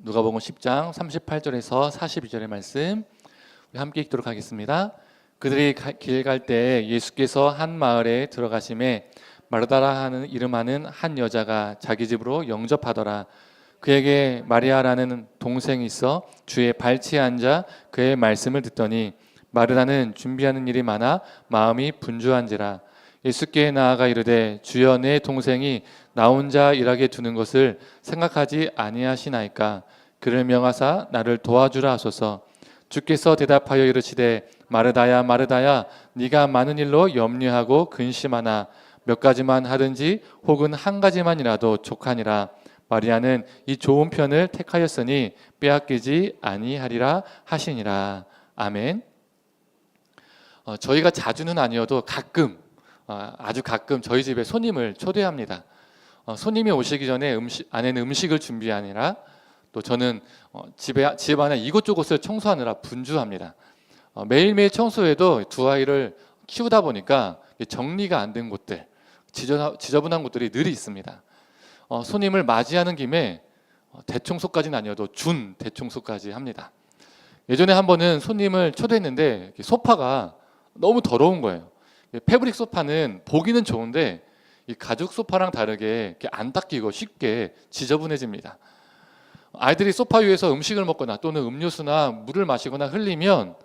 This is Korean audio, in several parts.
누가복음 10장 38절에서 42절의 말씀 우리 함께 읽도록 하겠습니다. 그들이 길 갈 때 예수께서 한 마을에 들어가심에 마르다라 하는 이름하는 한 여자가 자기 집으로 영접하더라. 그에게 마리아라는 동생이 있어 주의 발치에 앉아 그의 말씀을 듣더니 마르다는 준비하는 일이 많아 마음이 분주한지라. 예수께 나아가 이르되 주여 내 동생이 나 혼자 일하게 두는 것을 생각하지 아니하시나이까. 그를 명하사 나를 도와주라 하소서. 주께서 대답하여 이르시되 마르다야 마르다야 네가 많은 일로 염려하고 근심하나 몇 가지만 하든지 혹은 한 가지만이라도 족하니라. 마리아는 이 좋은 편을 택하였으니 빼앗기지 아니하리라 하시니라. 아멘. 저희가 자주는 아니어도 가끔 아주 가끔 저희 집에 손님을 초대합니다. 손님이 오시기 전에 안에는 음식을 준비하느라 또 저는 집 안에 이곳저곳을 청소하느라 분주합니다. 매일매일 청소해도 두 아이를 키우다 보니까 정리가 안 된 곳들, 지저분한 곳들이 늘 있습니다. 손님을 맞이하는 김에 대청소까지는 아니어도 준 대청소까지 합니다. 예전에 한 번은 손님을 초대했는데 소파가 너무 더러운 거예요. 패브릭 소파는 보기는 좋은데 이 가죽 소파랑 다르게 안 닦이고 쉽게 지저분해집니다. 아이들이 소파 위에서 음식을 먹거나 또는 음료수나 물을 마시거나 흘리면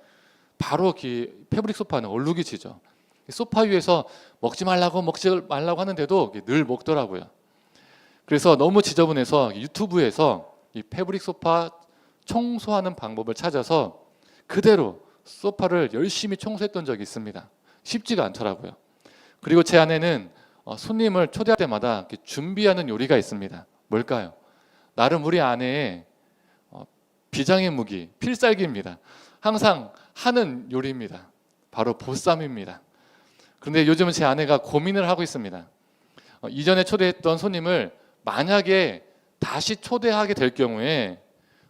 바로 패브릭 소파는 얼룩이 지죠. 소파 위에서 먹지 말라고 하는데도 늘 먹더라고요. 그래서 너무 지저분해서 유튜브에서 이 패브릭 소파 청소하는 방법을 찾아서 그대로 소파를 열심히 청소했던 적이 있습니다. 쉽지가 않더라고요. 그리고 제 아내는 손님을 초대할 때마다 준비하는 요리가 있습니다. 뭘까요? 나름 우리 아내의 비장의 무기, 필살기입니다. 항상 하는 요리입니다. 바로 보쌈입니다. 그런데 요즘은 제 아내가 고민을 하고 있습니다. 이전에 초대했던 손님을 만약에 다시 초대하게 될 경우에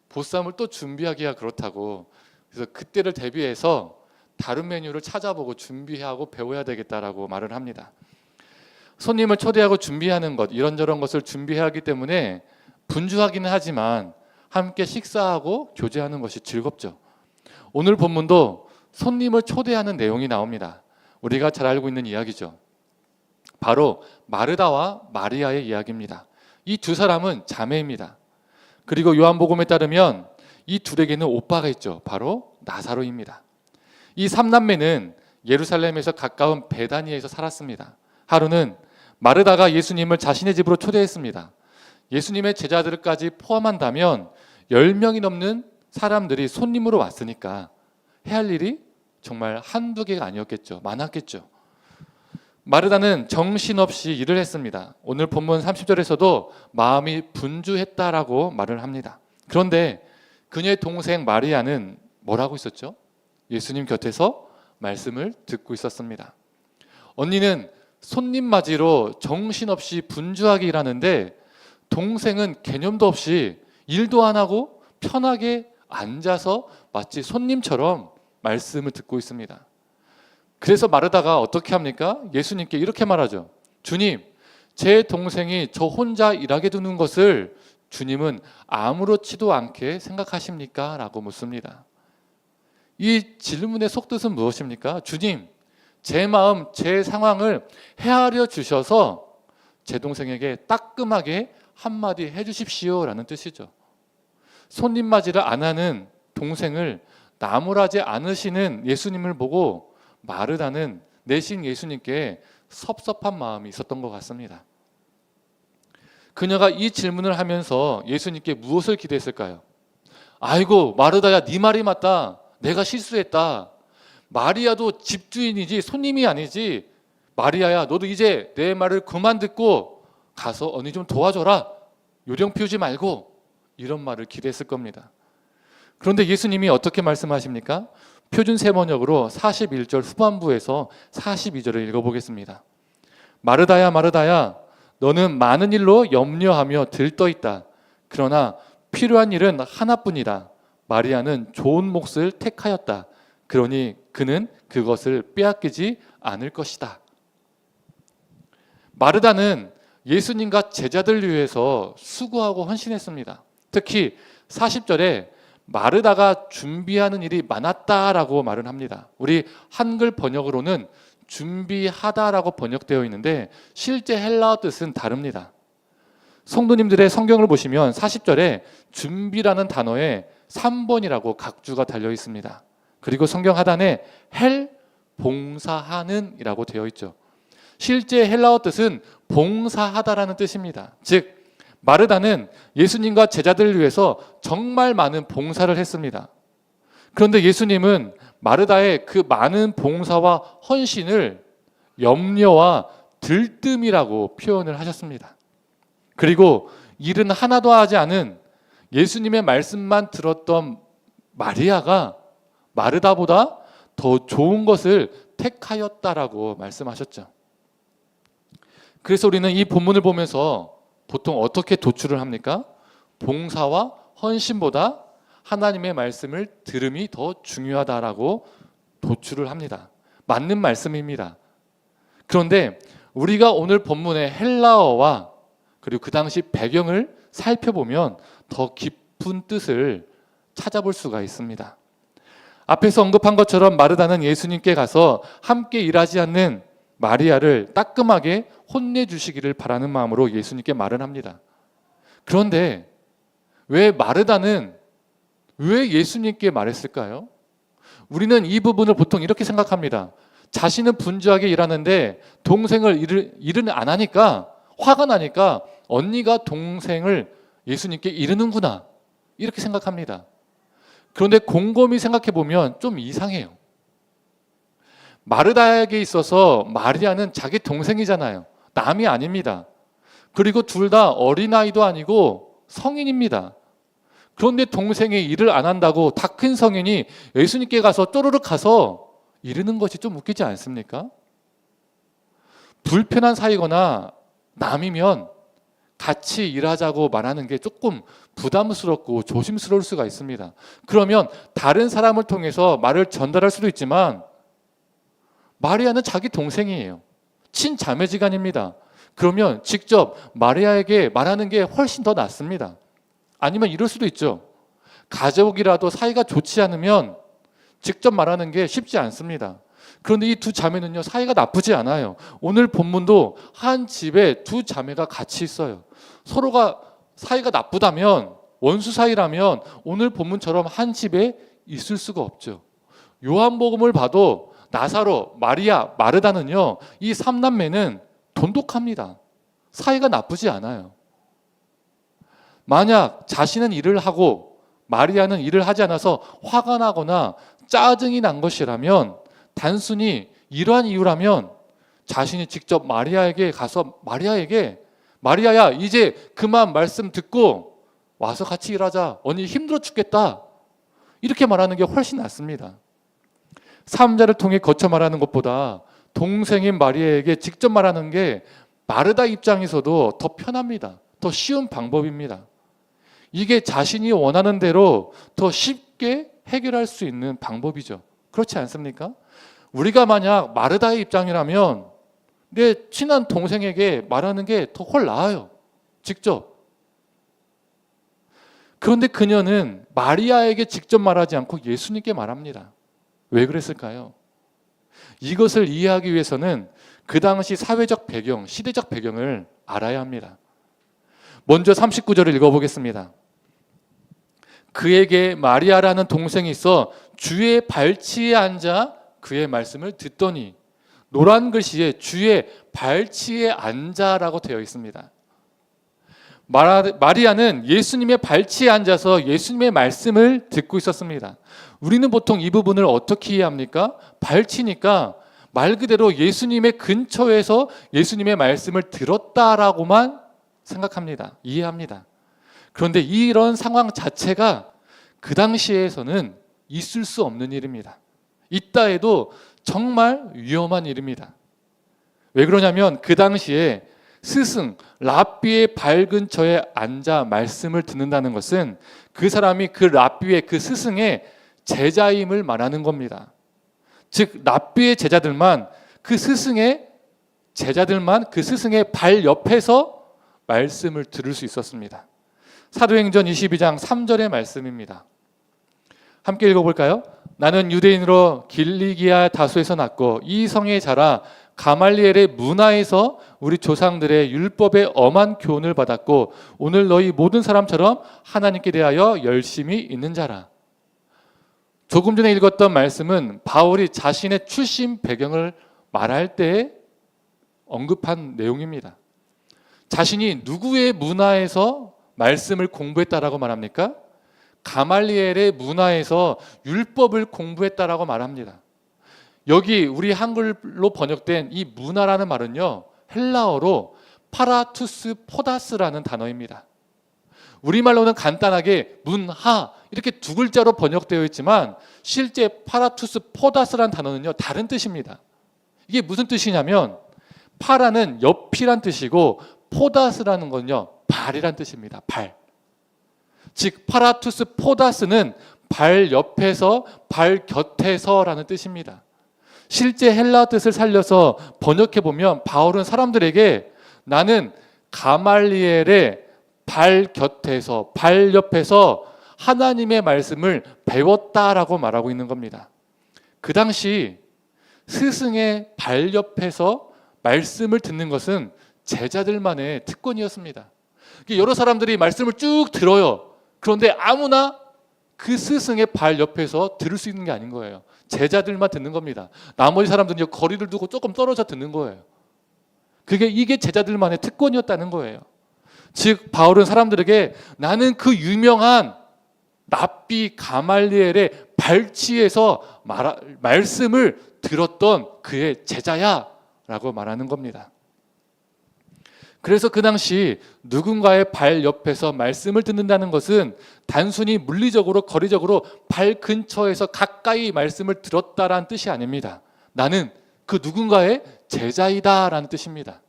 보쌈을 또 준비하기가 그렇다고, 그래서 그때를 대비해서 다른 메뉴를 찾아보고 준비하고 배워야 되겠다라고 말을 합니다. 손님을 초대하고 준비하는 것, 이런저런 것을 준비해야 하기 때문에 분주하기는 하지만 함께 식사하고 교제하는 것이 즐겁죠. 오늘 본문도 손님을 초대하는 내용이 나옵니다. 우리가 잘 알고 있는 이야기죠. 바로 마르다와 마리아의 이야기입니다. 이 두 사람은 자매입니다. 그리고 요한복음에 따르면 이 둘에게는 오빠가 있죠. 바로 나사로입니다. 이 삼남매는 예루살렘에서 가까운 베다니에서 살았습니다. 하루는 마르다가 예수님을 자신의 집으로 초대했습니다. 예수님의 제자들까지 포함한다면 10명이 넘는 사람들이 손님으로 왔으니까 해야 할 일이 정말 한두 개가 아니었겠죠. 많았겠죠. 마르다는 정신없이 일을 했습니다. 오늘 본문 30절에서도 마음이 분주했다라고 말을 합니다. 그런데 그녀의 동생 마리아는 뭘 하고 있었죠? 예수님 곁에서 말씀을 듣고 있었습니다. 언니는 손님 맞이로 정신없이 분주하게 일하는데 동생은 개념도 없이 일도 안 하고 편하게 앉아서 마치 손님처럼 말씀을 듣고 있습니다. 그래서 마르다가 어떻게 합니까? 예수님께 이렇게 말하죠. 주님, 제 동생이 저 혼자 일하게 두는 것을 주님은 아무렇지도 않게 생각하십니까? 라고 묻습니다. 이 질문의 속뜻은 무엇입니까? 주님, 제 마음, 제 상황을 헤아려 주셔서 제 동생에게 따끔하게 한마디 해주십시오 라는 뜻이죠. 손님 맞이를 안 하는 동생을 나무라지 않으시는 예수님을 보고 마르다는 내신 예수님께 섭섭한 마음이 있었던 것 같습니다. 그녀가 이 질문을 하면서 예수님께 무엇을 기대했을까요? 아이고 마르다야, 네 말이 맞다. 내가 실수했다. 마리아도 집주인이지 손님이 아니지. 마리아야, 너도 이제 내 말을 그만 듣고 가서 언니 좀 도와줘라. 요령 피우지 말고. 이런 말을 기대했을 겁니다. 그런데 예수님이 어떻게 말씀하십니까? 표준 세번역으로 41절 후반부에서 42절을 읽어보겠습니다. 마르다야 마르다야, 너는 많은 일로 염려하며 들떠있다. 그러나 필요한 일은 하나뿐이다. 마리아는 좋은 몫을 택하였다. 그러니 그는 그것을 빼앗기지 않을 것이다. 마르다는 예수님과 제자들 위해서 수고하고 헌신했습니다. 특히 40절에 마르다가 준비하는 일이 많았다라고 말을 합니다. 우리 한글 번역으로는 준비하다라고 번역되어 있는데 실제 헬라어 뜻은 다릅니다. 성도님들의 성경을 보시면 40절에 준비라는 단어에 3번이라고 각주가 달려 있습니다. 그리고 성경 하단에 헬 봉사하는 이라고 되어 있죠. 실제 헬라어 뜻은 봉사하다라는 뜻입니다. 즉 마르다는 예수님과 제자들을 위해서 정말 많은 봉사를 했습니다. 그런데 예수님은 마르다의 그 많은 봉사와 헌신을 염려와 들뜸이라고 표현을 하셨습니다. 그리고 일은 하나도 하지 않은 예수님의 말씀만 들었던 마리아가 마르다보다 더 좋은 것을 택하였다라고 말씀하셨죠. 그래서 우리는 이 본문을 보면서 보통 어떻게 도출을 합니까? 봉사와 헌신보다 하나님의 말씀을 들음이 더 중요하다라고 도출을 합니다. 맞는 말씀입니다. 그런데 우리가 오늘 본문의 헬라어와 그리고 그 당시 배경을 살펴보면 더 깊은 뜻을 찾아볼 수가 있습니다. 앞에서 언급한 것처럼 마르다는 예수님께 가서 함께 일하지 않는 마리아를 따끔하게 혼내주시기를 바라는 마음으로 예수님께 말을 합니다. 그런데 왜 마르다는 왜 예수님께 말했을까요? 우리는 이 부분을 보통 이렇게 생각합니다. 자신은 분주하게 일하는데 동생을 일을 안 하니까 화가 나니까 언니가 동생을 예수님께 이르는구나 이렇게 생각합니다. 그런데 곰곰이 생각해 보면 좀 이상해요. 마르다에게 있어서 마리아는 자기 동생이잖아요. 남이 아닙니다. 그리고 둘 다 어린아이도 아니고 성인입니다. 그런데 동생이 일을 안 한다고 다 큰 성인이 예수님께 가서 쪼르륵 가서 이르는 것이 좀 웃기지 않습니까? 불편한 사이거나 남이면 같이 일하자고 말하는 게 조금 부담스럽고 조심스러울 수가 있습니다. 그러면 다른 사람을 통해서 말을 전달할 수도 있지만 마리아는 자기 동생이에요. 친자매지간입니다. 그러면 직접 마리아에게 말하는 게 훨씬 더 낫습니다. 아니면 이럴 수도 있죠. 가족이라도 사이가 좋지 않으면 직접 말하는 게 쉽지 않습니다. 그런데 이 두 자매는요, 사이가 나쁘지 않아요. 오늘 본문도 한 집에 두 자매가 같이 있어요. 서로가 사이가 나쁘다면, 원수 사이라면 오늘 본문처럼 한 집에 있을 수가 없죠. 요한복음을 봐도 나사로, 마리아, 마르다는요, 이 3남매는 돈독합니다. 사이가 나쁘지 않아요. 만약 자신은 일을 하고 마리아는 일을 하지 않아서 화가 나거나 짜증이 난 것이라면, 단순히 이러한 이유라면 자신이 직접 마리아에게 가서 마리아야 이제 그만 말씀 듣고 와서 같이 일하자. 언니 힘들어 죽겠다. 이렇게 말하는 게 훨씬 낫습니다. 사음자를 통해 거쳐 말하는 것보다 동생인 마리아에게 직접 말하는 게 마르다 입장에서도 더 편합니다. 더 쉬운 방법입니다. 이게 자신이 원하는 대로 더 쉽게 해결할 수 있는 방법이죠. 그렇지 않습니까? 우리가 만약 마르다의 입장이라면 내 친한 동생에게 말하는 게 더 훨 나아요. 직접. 그런데 그녀는 마리아에게 직접 말하지 않고 예수님께 말합니다. 왜 그랬을까요? 이것을 이해하기 위해서는 그 당시 사회적 배경, 시대적 배경을 알아야 합니다. 먼저 39절을 읽어보겠습니다. 그에게 마리아라는 동생이 있어 주의 발치에 앉아 그의 말씀을 듣더니, 노란 글씨에 주의 발치에 앉아라고 되어 있습니다. 마리아는 예수님의 발치에 앉아서 예수님의 말씀을 듣고 있었습니다. 우리는 보통 이 부분을 어떻게 이해합니까? 발치니까 말 그대로 예수님의 근처에서 예수님의 말씀을 들었다라고만 생각합니다. 이해합니다. 그런데 이런 상황 자체가 그 당시에서는 있을 수 없는 일입니다. 있다 해도 정말 위험한 일입니다. 왜 그러냐면 그 당시에 스승, 랍비의 발 근처에 앉아 말씀을 듣는다는 것은 그 사람이 그 랍비의 그 스승의 제자임을 말하는 겁니다. 즉 랍비의 제자들만 그 스승의 발 옆에서 말씀을 들을 수 있었습니다. 사도행전 22장 3절의 말씀입니다. 함께 읽어볼까요? 나는 유대인으로 길리기아 다소에서 났고 이 성에 자라 가말리엘의 문화에서 우리 조상들의 율법의 엄한 교훈을 받았고 오늘 너희 모든 사람처럼 하나님께 대하여 열심히 있는 자라. 조금 전에 읽었던 말씀은 바울이 자신의 출신 배경을 말할 때 언급한 내용입니다. 자신이 누구의 문화에서 말씀을 공부했다라고 말합니까? 가말리엘의 문화에서 율법을 공부했다라고 말합니다. 여기 우리 한글로 번역된 이 문화라는 말은요, 헬라어로 파라투스 포다스라는 단어입니다. 우리말로는 간단하게 문하 이렇게 두 글자로 번역되어 있지만 실제 파라투스 포다스라는 단어는요, 다른 뜻입니다. 이게 무슨 뜻이냐면 파라는 옆이란 뜻이고 포다스라는 건요, 발이란 뜻입니다. 발. 즉 파라투스 포다스는 발 옆에서 발 곁에서라는 뜻입니다. 실제 헬라 뜻을 살려서 번역해 보면 바울은 사람들에게 나는 가말리엘의 발 곁에서 발 옆에서 하나님의 말씀을 배웠다라고 말하고 있는 겁니다. 그 당시 스승의 발 옆에서 말씀을 듣는 것은 제자들만의 특권이었습니다. 여러 사람들이 말씀을 쭉 들어요. 그런데 아무나 그 스승의 발 옆에서 들을 수 있는 게 아닌 거예요. 제자들만 듣는 겁니다. 나머지 사람들은 거리를 두고 조금 떨어져 듣는 거예요. 이게 제자들만의 특권이었다는 거예요. 즉 바울은 사람들에게 나는 그 유명한 랍비 가말리엘의 발치에서 말씀을 들었던 그의 제자야 라고 말하는 겁니다. 그래서 그 당시 누군가의 발 옆에서 말씀을 듣는다는 것은 단순히 물리적으로 거리적으로 발 근처에서 가까이 말씀을 들었다라는 뜻이 아닙니다. 나는 그 누군가의 제자이다라는 뜻입니다.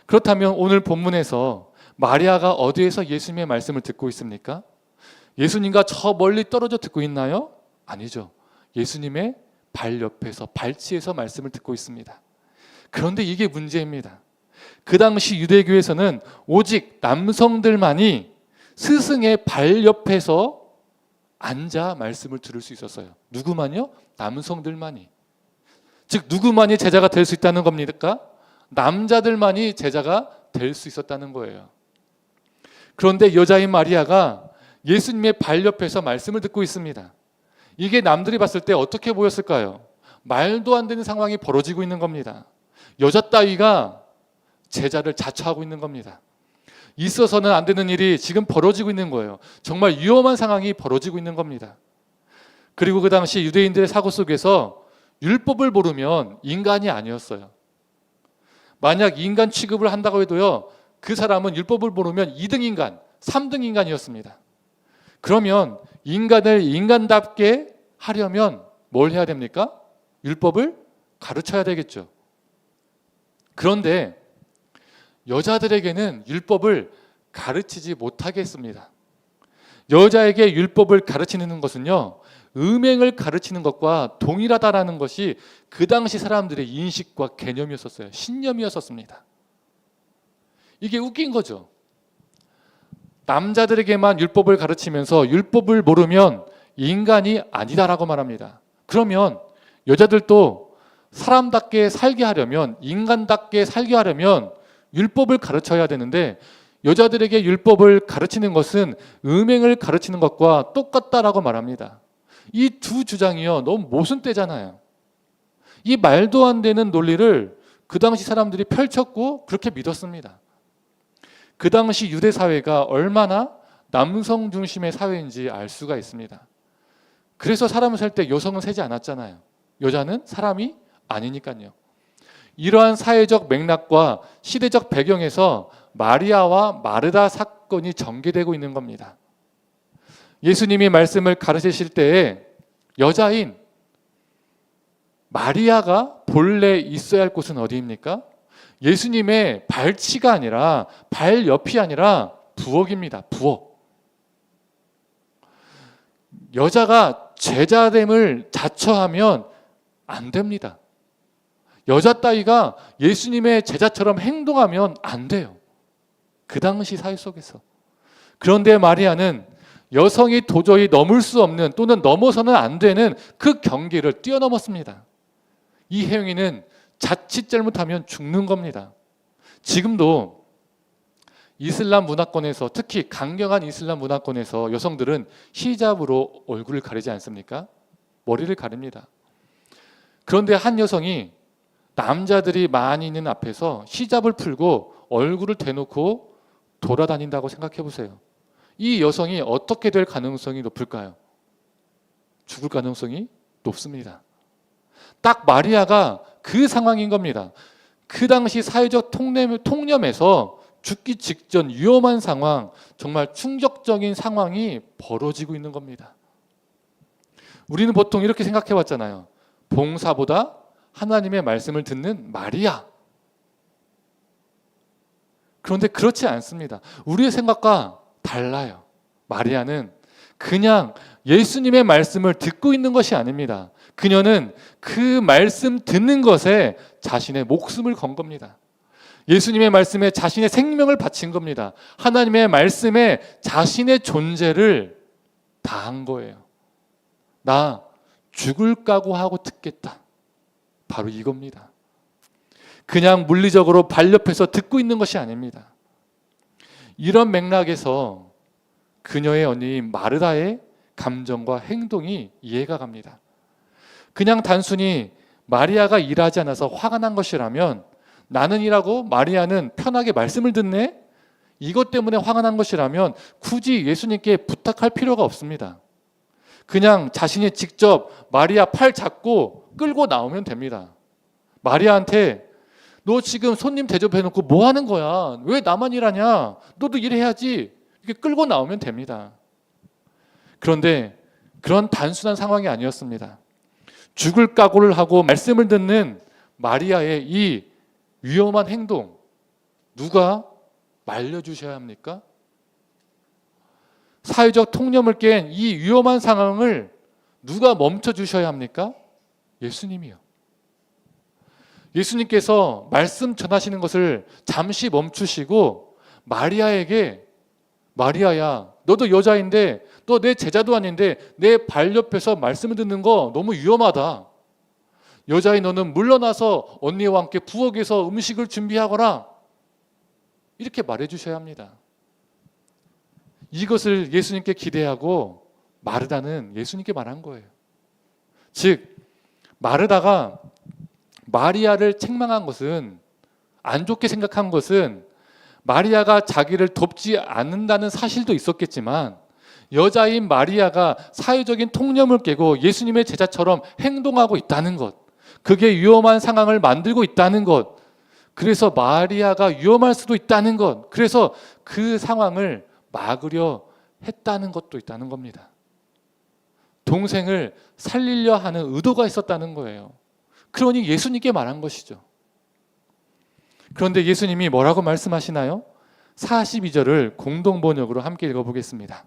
그렇다면 오늘 본문에서 마리아가 어디에서 예수님의 말씀을 듣고 있습니까? 예수님과 저 멀리 떨어져 듣고 있나요? 아니죠. 예수님의 발 옆에서 발치에서 말씀을 듣고 있습니다. 그런데 이게 문제입니다. 그 당시 유대교에서는 오직 남성들만이 스승의 발 옆에서 앉아 말씀을 들을 수 있었어요. 누구만요? 남성들만이. 즉 누구만이 제자가 될 수 있다는 겁니까? 남자들만이 제자가 될 수 있었다는 거예요. 그런데 여자인 마리아가 예수님의 발 옆에서 말씀을 듣고 있습니다. 이게 남들이 봤을 때 어떻게 보였을까요? 말도 안 되는 상황이 벌어지고 있는 겁니다. 여자 따위가 제자를 자처하고 있는 겁니다. 있어서는 안 되는 일이 지금 벌어지고 있는 거예요. 정말 위험한 상황이 벌어지고 있는 겁니다. 그리고 그 당시 유대인들의 사고 속에서 율법을 모르면 인간이 아니었어요. 만약 인간 취급을 한다고 해도요, 그 사람은 율법을 모르면 2등 인간, 3등 인간이었습니다. 그러면 인간을 인간답게 하려면 뭘 해야 됩니까? 율법을 가르쳐야 되겠죠. 그런데 여자들에게는 율법을 가르치지 못하게 했습니다. 여자에게 율법을 가르치는 것은요, 음행을 가르치는 것과 동일하다라는 것이 그 당시 사람들의 인식과 개념이었었어요. 신념이었었습니다. 이게 웃긴 거죠. 남자들에게만 율법을 가르치면서 율법을 모르면 인간이 아니다라고 말합니다. 그러면 여자들도 사람답게 살게 하려면, 인간답게 살게 하려면 율법을 가르쳐야 되는데 여자들에게 율법을 가르치는 것은 음행을 가르치는 것과 똑같다라고 말합니다. 이 두 주장이요, 너무 모순되잖아요. 이 말도 안 되는 논리를 그 당시 사람들이 펼쳤고 그렇게 믿었습니다. 그 당시 유대 사회가 얼마나 남성 중심의 사회인지 알 수가 있습니다. 그래서 사람을 살 때 여성은 세지 않았잖아요. 여자는 사람이 아니니까요. 이러한 사회적 맥락과 시대적 배경에서 마리아와 마르다 사건이 전개되고 있는 겁니다. 예수님이 말씀을 가르치실 때에 여자인 마리아가 본래 있어야 할 곳은 어디입니까? 예수님의 발치가 아니라 발 옆이 아니라 부엌입니다. 부엌. 여자가 제자됨을 자처하면 안 됩니다. 여자 따위가 예수님의 제자처럼 행동하면 안 돼요. 그 당시 사회 속에서. 그런데 마리아는 여성이 도저히 넘을 수 없는 또는 넘어서는 안 되는 그 경계를 뛰어넘었습니다. 이 행위는 자칫 잘못하면 죽는 겁니다. 지금도 이슬람 문화권에서, 특히 강경한 이슬람 문화권에서 여성들은 히잡으로 얼굴을 가리지 않습니까? 머리를 가립니다. 그런데 한 여성이 남자들이 많이 있는 앞에서 히잡을 풀고 얼굴을 대놓고 돌아다닌다고 생각해 보세요. 이 여성이 어떻게 될 가능성이 높을까요? 죽을 가능성이 높습니다. 딱 마리아가 그 상황인 겁니다. 그 당시 사회적 통념에서 죽기 직전 위험한 상황, 정말 충격적인 상황이 벌어지고 있는 겁니다. 우리는 보통 이렇게 생각해 왔잖아요. 봉사보다 하나님의 말씀을 듣는 마리아. 그런데 그렇지 않습니다. 우리의 생각과 달라요. 마리아는 그냥 예수님의 말씀을 듣고 있는 것이 아닙니다. 그녀는 그 말씀 듣는 것에 자신의 목숨을 건 겁니다. 예수님의 말씀에 자신의 생명을 바친 겁니다. 하나님의 말씀에 자신의 존재를 다한 거예요. 나 죽을 각오하고 듣겠다. 바로 이겁니다. 그냥 물리적으로 발 옆에서 듣고 있는 것이 아닙니다. 이런 맥락에서 그녀의 언니인 마르다의 감정과 행동이 이해가 갑니다. 그냥 단순히 마리아가 일하지 않아서 화가 난 것이라면, 나는 일하고 마리아는 편하게 말씀을 듣네? 이것 때문에 화가 난 것이라면 굳이 예수님께 부탁할 필요가 없습니다. 그냥 자신이 직접 마리아 팔 잡고 끌고 나오면 됩니다. 마리아한테 너 지금 손님 대접해놓고 뭐 하는 거야? 왜 나만 일하냐? 너도 일해야지. 이렇게 끌고 나오면 됩니다. 그런데 그런 단순한 상황이 아니었습니다. 죽을 각오를 하고 말씀을 듣는 마리아의 이 위험한 행동, 누가 말려주셔야 합니까? 사회적 통념을 깬 이 위험한 상황을 누가 멈춰주셔야 합니까? 예수님이요. 예수님께서 말씀 전하시는 것을 잠시 멈추시고 마리아에게, 마리아야, 너도 여자인데 너 내 제자도 아닌데 내 발 옆에서 말씀을 듣는 거 너무 위험하다. 여자인 너는 물러나서 언니와 함께 부엌에서 음식을 준비하거라. 이렇게 말해주셔야 합니다. 이것을 예수님께 기대하고 마르다는 예수님께 말한 거예요. 즉 마르다가 마리아를 책망한 것은, 안 좋게 생각한 것은 마리아가 자기를 돕지 않는다는 사실도 있었겠지만, 여자인 마리아가 사회적인 통념을 깨고 예수님의 제자처럼 행동하고 있다는 것, 그게 위험한 상황을 만들고 있다는 것, 그래서 마리아가 위험할 수도 있다는 것, 그래서 그 상황을 막으려 했다는 것도 있다는 겁니다. 동생을 살리려 하는 의도가 있었다는 거예요. 그러니 예수님께 말한 것이죠. 그런데 예수님이 뭐라고 말씀하시나요? 42절을 공동번역으로 함께 읽어보겠습니다.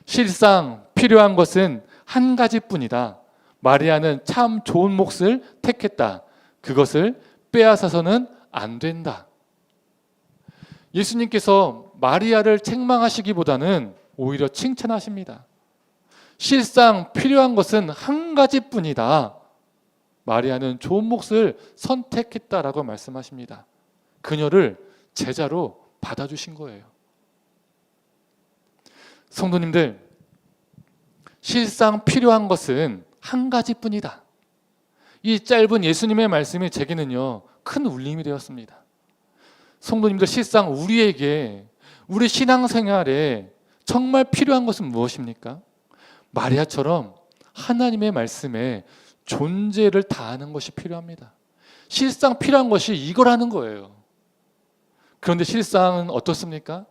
실상 필요한 것은 한 가지뿐이다. 마리아는 참 좋은 몫을 택했다. 그것을 빼앗아서는 안 된다. 예수님께서 마리아를 책망하시기보다는 오히려 칭찬하십니다. 실상 필요한 것은 한 가지뿐이다. 마리아는 좋은 몫을 선택했다라고 말씀하십니다. 그녀를 제자로 받아주신 거예요. 성도님들, 실상 필요한 것은 한 가지뿐이다. 이 짧은 예수님의 말씀이 제게는요, 큰 울림이 되었습니다. 성도님들, 실상 우리에게, 우리 신앙생활에 정말 필요한 것은 무엇입니까? 마리아처럼 하나님의 말씀에 존재를 다하는 것이 필요합니다. 실상 필요한 것이 이거라는 거예요. 그런데 실상은 어떻습니까?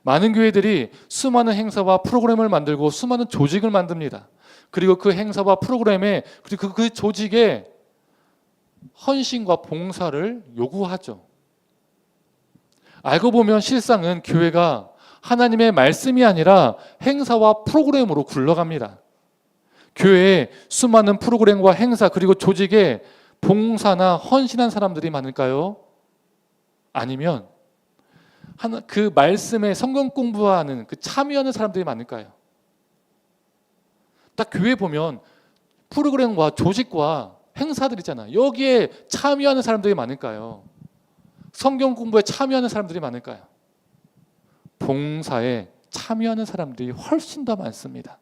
많은 교회들이 수많은 행사와 프로그램을 만들고 수많은 조직을 만듭니다. 그리고 그 행사와 프로그램에, 그리고 그 조직에 헌신과 봉사를 요구하죠. 알고 보면 실상은 교회가 하나님의 말씀이 아니라 행사와 프로그램으로 굴러갑니다. 교회에 수많은 프로그램과 행사, 그리고 조직에 봉사나 헌신한 사람들이 많을까요? 아니면 그 말씀에 성경 공부하는 그 참여하는 사람들이 많을까요? 딱 교회 보면 프로그램과 조직과 행사들 있잖아요. 여기에 참여하는 사람들이 많을까요? 성경 공부에 참여하는 사람들이 많을까요? 봉사에 참여하는 사람들이 훨씬 더 많습니다.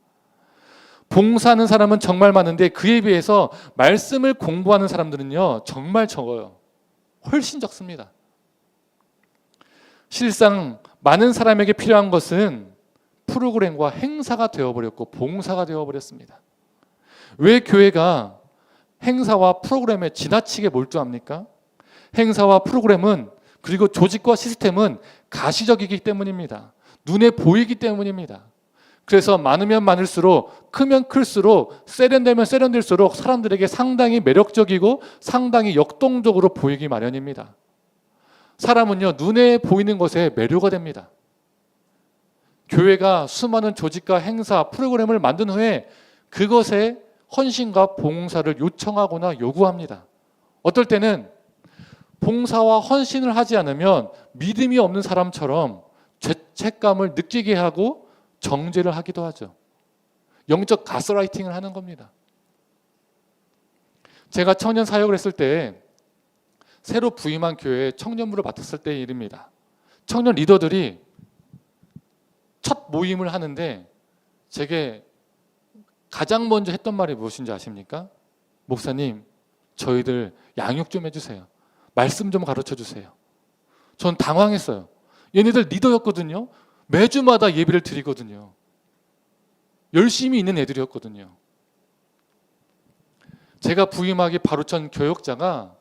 봉사하는 사람은 정말 많은데 그에 비해서 말씀을 공부하는 사람들은요 정말 적어요. 훨씬 적습니다. 실상 많은 사람에게 필요한 것은 프로그램과 행사가 되어버렸고 봉사가 되어버렸습니다. 왜 교회가 행사와 프로그램에 지나치게 몰두합니까? 행사와 프로그램은 그리고 조직과 시스템은 가시적이기 때문입니다. 눈에 보이기 때문입니다. 그래서 많으면 많을수록 크면 클수록 세련되면 세련될수록 사람들에게 상당히 매력적이고 상당히 역동적으로 보이기 마련입니다. 사람은요 눈에 보이는 것에 매료가 됩니다. 교회가 수많은 조직과 행사, 프로그램을 만든 후에 그것에 헌신과 봉사를 요청하거나 요구합니다. 어떨 때는 봉사와 헌신을 하지 않으면 믿음이 없는 사람처럼 죄책감을 느끼게 하고 정죄를 하기도 하죠. 영적 가스라이팅을 하는 겁니다. 제가 청년 사역을 했을 때 새로 부임한 교회에 청년부를 맡았을 때의 일입니다. 청년 리더들이 첫 모임을 하는데 제게 가장 먼저 했던 말이 무엇인지 아십니까? 목사님, 저희들 양육 좀 해주세요. 말씀 좀 가르쳐 주세요. 전 당황했어요. 얘네들 리더였거든요. 매주마다 예배를 드리거든요. 열심히 있는 애들이었거든요. 제가 부임하기 바로 전 교역자가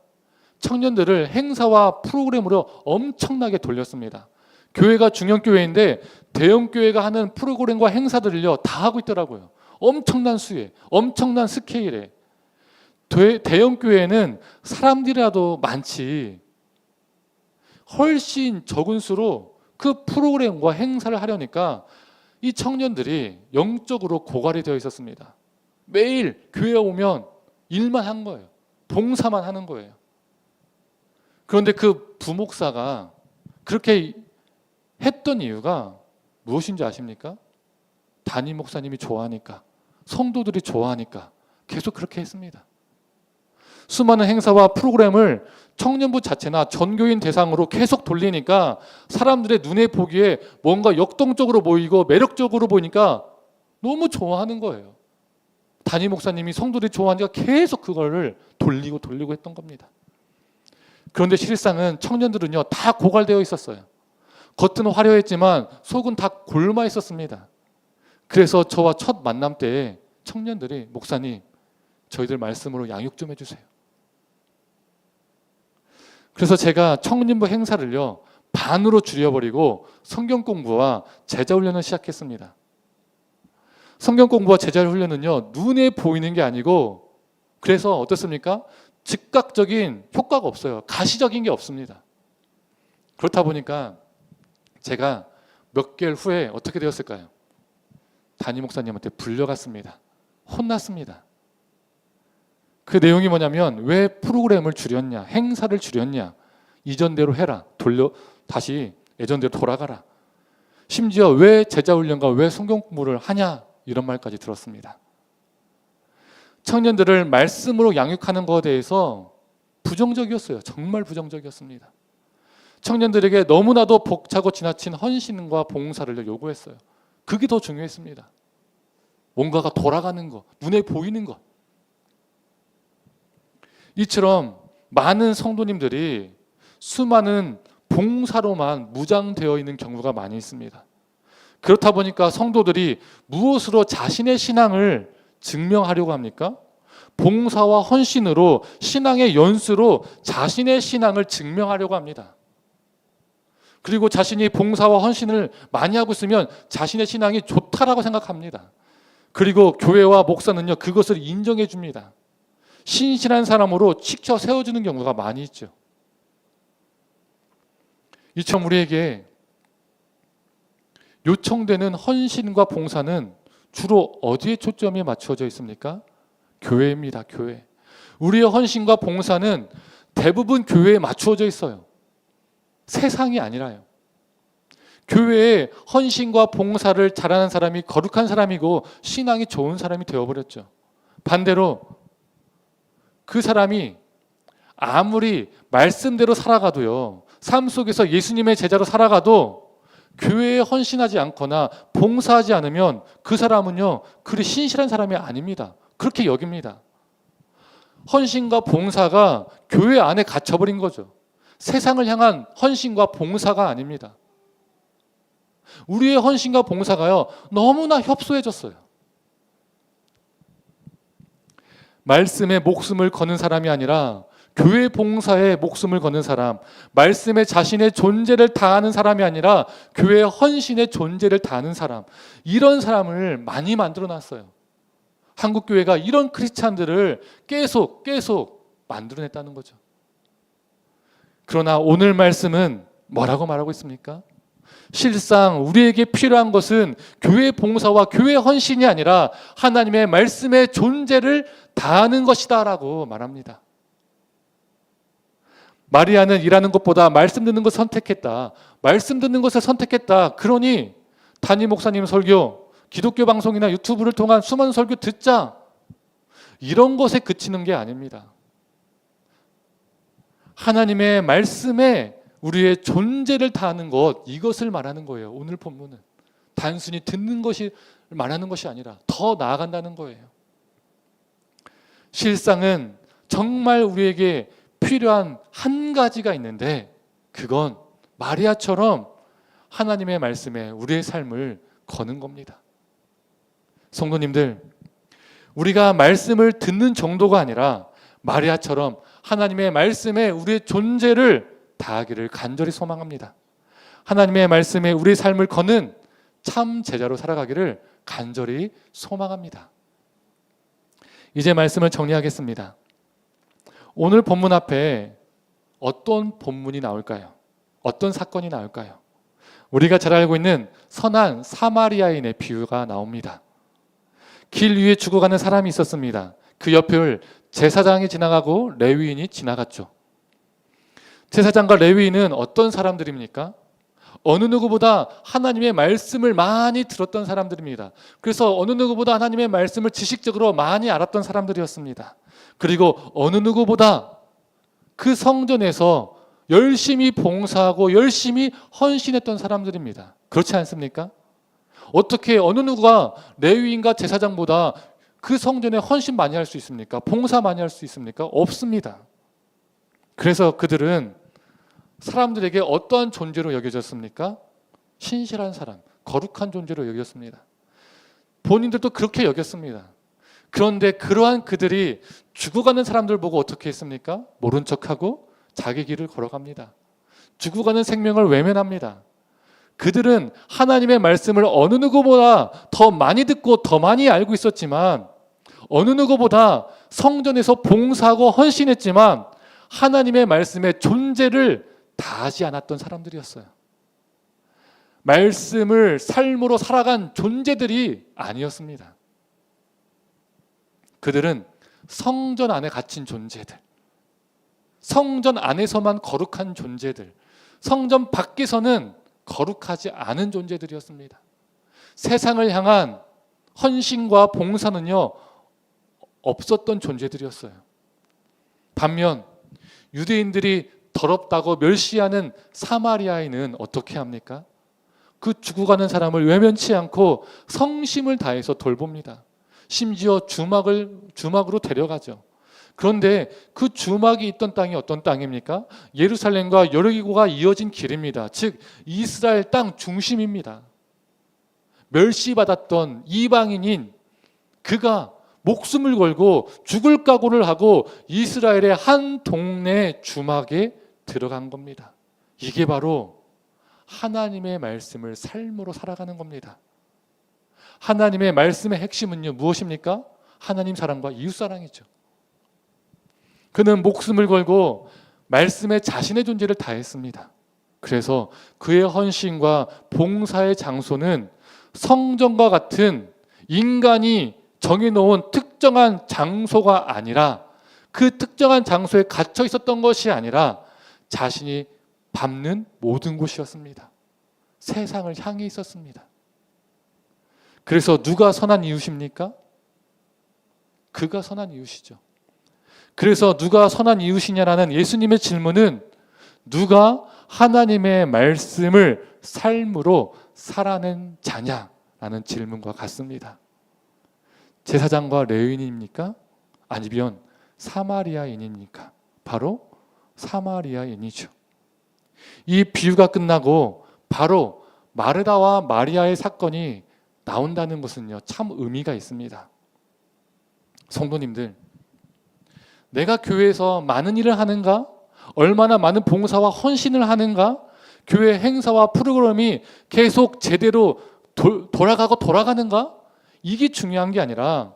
청년들을 행사와 프로그램으로 엄청나게 돌렸습니다. 교회가 중형교회인데 대형교회가 하는 프로그램과 행사들을요 다 하고 있더라고요. 엄청난 수에, 엄청난 스케일에. 대형교회는 사람들이라도 많지 훨씬 적은 수로 그 프로그램과 행사를 하려니까 이 청년들이 영적으로 고갈이 되어 있었습니다. 매일 교회에 오면 일만 한 거예요. 봉사만 하는 거예요. 그런데 그 부목사가 그렇게 했던 이유가 무엇인지 아십니까? 담임 목사님이 좋아하니까, 성도들이 좋아하니까 계속 그렇게 했습니다. 수많은 행사와 프로그램을 청년부 자체나 전교인 대상으로 계속 돌리니까 사람들의 눈에 보기에 뭔가 역동적으로 보이고 매력적으로 보이니까 너무 좋아하는 거예요. 담임 목사님이 성도들이 좋아하니까 계속 그거를 돌리고 했던 겁니다. 그런데 실상은 청년들은요 다 고갈되어 있었어요. 겉은 화려했지만 속은 다 골마 있었습니다. 그래서 저와 첫 만남 때 청년들이 목사님 저희들 말씀으로 양육 좀 해주세요. 그래서 제가 청년부 행사를요 반으로 줄여버리고 성경 공부와 제자 훈련을 시작했습니다. 성경 공부와 제자 훈련은요 눈에 보이는 게 아니고 그래서 어떻습니까? 즉각적인 효과가 없어요. 가시적인 게 없습니다. 그렇다 보니까 제가 몇 개월 후에 어떻게 되었을까요? 담임 목사님한테 불려갔습니다. 혼났습니다. 그 내용이 뭐냐면 왜 프로그램을 줄였냐, 행사를 줄였냐, 이전대로 해라, 다시 예전대로 돌아가라. 심지어 왜 제자훈련과 왜 성경 공부를 하냐 이런 말까지 들었습니다. 청년들을 말씀으로 양육하는 것에 대해서 부정적이었어요. 정말 부정적이었습니다. 청년들에게 너무나도 벅차고 지나친 헌신과 봉사를 요구했어요. 그게 더 중요했습니다. 뭔가가 돌아가는 것, 눈에 보이는 것. 이처럼 많은 성도님들이 수많은 봉사로만 무장되어 있는 경우가 많이 있습니다. 그렇다 보니까 성도들이 무엇으로 자신의 신앙을 증명하려고 합니까? 봉사와 헌신으로 신앙의 연수로 자신의 신앙을 증명하려고 합니다. 그리고 자신이 봉사와 헌신을 많이 하고 있으면 자신의 신앙이 좋다라고 생각합니다. 그리고 교회와 목사는요 그것을 인정해 줍니다. 신실한 사람으로 치켜 세워주는 경우가 많이 있죠. 이처럼 우리에게 요청되는 헌신과 봉사는 주로 어디에 초점이 맞춰져 있습니까? 교회입니다. 교회. 우리의 헌신과 봉사는 대부분 교회에 맞추어져 있어요. 세상이 아니라요. 교회에 헌신과 봉사를 잘하는 사람이 거룩한 사람이고 신앙이 좋은 사람이 되어버렸죠. 반대로 그 사람이 아무리 말씀대로 살아가도요, 삶 속에서 예수님의 제자로 살아가도 교회에 헌신하지 않거나 봉사하지 않으면 그 사람은요, 그리 신실한 사람이 아닙니다. 그렇게 여깁니다. 헌신과 봉사가 교회 안에 갇혀버린 거죠. 세상을 향한 헌신과 봉사가 아닙니다. 우리의 헌신과 봉사가요, 너무나 협소해졌어요. 말씀에 목숨을 거는 사람이 아니라 교회 봉사에 목숨을 거는 사람, 말씀에 자신의 존재를 다하는 사람이 아니라 교회 헌신의 존재를 다하는 사람, 이런 사람을 많이 만들어 놨어요. 한국 교회가 이런 크리스찬들을 계속 만들어냈다는 거죠. 그러나 오늘 말씀은 뭐라고 말하고 있습니까? 실상 우리에게 필요한 것은 교회 봉사와 교회 헌신이 아니라 하나님의 말씀의 존재를 다하는 것이다 라고 말합니다. 마리아는 일하는 것보다 말씀 듣는 것을 선택했다. 말씀 듣는 것을 선택했다. 그러니 담임 목사님 설교, 기독교 방송이나 유튜브를 통한 수많은 설교 듣자, 이런 것에 그치는 게 아닙니다. 하나님의 말씀에 우리의 존재를 다하는 것, 이것을 말하는 거예요. 오늘 본문은 단순히 듣는 것이 말하는 것이 아니라 더 나아간다는 거예요. 실상은 정말 우리에게 필요한 한 가지가 있는데, 그건 마리아처럼 하나님의 말씀에 우리의 삶을 거는 겁니다. 성도님들, 우리가 말씀을 듣는 정도가 아니라 마리아처럼 하나님의 말씀에 우리의 존재를 다하기를 간절히 소망합니다. 하나님의 말씀에 우리의 삶을 거는 참 제자로 살아가기를 간절히 소망합니다. 이제 말씀을 정리하겠습니다. 오늘 본문 앞에 어떤 본문이 나올까요? 어떤 사건이 나올까요? 우리가 잘 알고 있는 선한 사마리아인의 비유가 나옵니다. 길 위에 죽어가는 사람이 있었습니다. 그 옆을 제사장이 지나가고 레위인이 지나갔죠. 제사장과 레위인은 어떤 사람들입니까? 어느 누구보다 하나님의 말씀을 많이 들었던 사람들입니다. 그래서 어느 누구보다 하나님의 말씀을 지식적으로 많이 알았던 사람들이었습니다. 그리고 어느 누구보다 그 성전에서 열심히 봉사하고 열심히 헌신했던 사람들입니다. 그렇지 않습니까? 어떻게 어느 누가 레위인과 제사장보다 그 성전에 헌신 많이 할 수 있습니까? 봉사 많이 할 수 있습니까? 없습니다. 그래서 그들은 사람들에게 어떠한 존재로 여겨졌습니까? 신실한 사람, 거룩한 존재로 여겼습니다. 본인들도 그렇게 여겼습니다. 그런데 그러한 그들이 죽어가는 사람들 보고 어떻게 했습니까? 모른 척하고 자기 길을 걸어갑니다. 죽어가는 생명을 외면합니다. 그들은 하나님의 말씀을 어느 누구보다 더 많이 듣고 더 많이 알고 있었지만, 어느 누구보다 성전에서 봉사하고 헌신했지만 하나님의 말씀의 존재를 다하지 않았던 사람들이었어요. 말씀을 삶으로 살아간 존재들이 아니었습니다. 그들은 성전 안에 갇힌 존재들, 성전 안에서만 거룩한 존재들, 성전 밖에서는 거룩하지 않은 존재들이었습니다. 세상을 향한 헌신과 봉사는요, 없었던 존재들이었어요. 반면 유대인들이 더럽다고 멸시하는 사마리아인은 어떻게 합니까? 그 죽어가는 사람을 외면치 않고 성심을 다해서 돌봅니다. 심지어 주막으로 데려가죠. 그런데 그 주막이 있던 땅이 어떤 땅입니까? 예루살렘과 여리고가 이어진 길입니다. 즉 이스라엘 땅 중심입니다. 멸시받았던 이방인인 그가 목숨을 걸고 죽을 각오를 하고 이스라엘의 한 동네 주막에 들어간 겁니다. 이게 바로 하나님의 말씀을 삶으로 살아가는 겁니다. 하나님의 말씀의 핵심은요, 무엇입니까? 하나님 사랑과 이웃 사랑이죠. 그는 목숨을 걸고 말씀에 자신의 존재를 다했습니다. 그래서 그의 헌신과 봉사의 장소는 성전과 같은 인간이 정해놓은 특정한 장소가 아니라, 그 특정한 장소에 갇혀 있었던 것이 아니라 자신이 밟는 모든 곳이었습니다. 세상을 향해 있었습니다. 그래서 누가 선한 이웃입니까? 그가 선한 이웃이죠. 그래서 누가 선한 이웃이냐라는 예수님의 질문은 누가 하나님의 말씀을 삶으로 살아낸 자냐라는 질문과 같습니다. 제사장과 레위인입니까? 아니면 사마리아인입니까? 바로 사마리아인이죠. 이 비유가 끝나고 바로 마르다와 마리아의 사건이 나온다는 것은요, 참 의미가 있습니다. 성도님들, 내가 교회에서 많은 일을 하는가? 얼마나 많은 봉사와 헌신을 하는가? 교회 행사와 프로그램이 계속 제대로 돌아가고 돌아가는가? 이게 중요한 게 아니라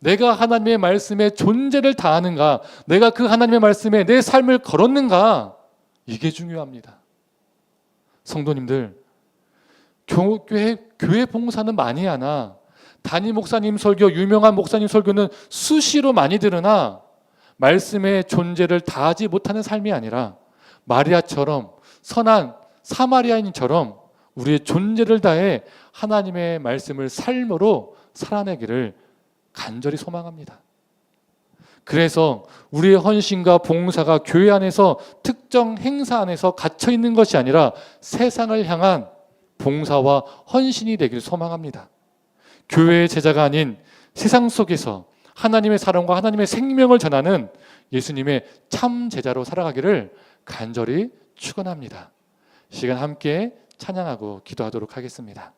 내가 하나님의 말씀에 존재를 다하는가? 내가 그 하나님의 말씀에 내 삶을 걸었는가? 이게 중요합니다. 성도님들, 교회 봉사는 많이 하나 담임 목사님 설교, 유명한 목사님 설교는 수시로 많이 들으나 말씀의 존재를 다하지 못하는 삶이 아니라 마리아처럼 선한 사마리아인처럼 우리의 존재를 다해 하나님의 말씀을 삶으로 살아내기를 간절히 소망합니다. 그래서 우리의 헌신과 봉사가 교회 안에서 특정 행사 안에서 갇혀 있는 것이 아니라 세상을 향한 봉사와 헌신이 되기를 소망합니다. 교회의 제자가 아닌 세상 속에서 하나님의 사랑과 하나님의 생명을 전하는 예수님의 참 제자로 살아가기를 간절히 축원합니다. 시간 함께 찬양하고 기도하도록 하겠습니다.